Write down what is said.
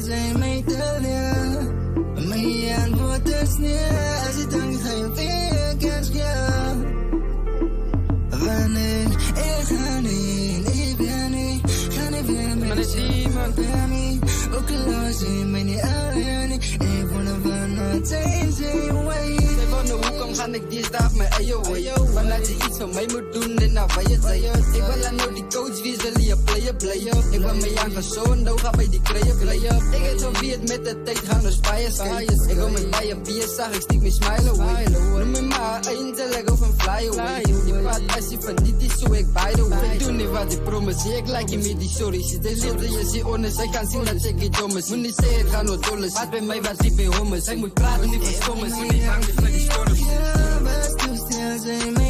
zijn mij te leer. Mij aan wordt het sneeuw. Als je dan geen weer kent, ja. Wanneer ik ga niet, ik ben niet. Ga niet weer met de iemand bij me. Ook al los je mij niet alleen. Ik vond het van het same way. Zij van de hoek om ga ik dinsdag met way. Vanuit je iets van mij moet doen en nou waar je zei. Ik wil aan jou die coach wie zullen je player. Ik ben mee aangezoond, nou ga bij die player. Ik heb zo'n beat met de tijd gaan naar Spire. Ik wil met bij je bier, zag ik stiek me smile away. Noem me maar eindelijk of een fly away. Die pad als je van dit is zo ik by the way. Ik doe niet wat ik promise, ik like je met die stories. De liefde je ziet honest, zij kan zien dat ik niet dom is. Moet niet zeggen het gaat nooit dollars. Wat bij mij was ik bij hommers. Ik moet praten niet voor stommers. Moet niet hangen met die stories. Ja, best toestel zijn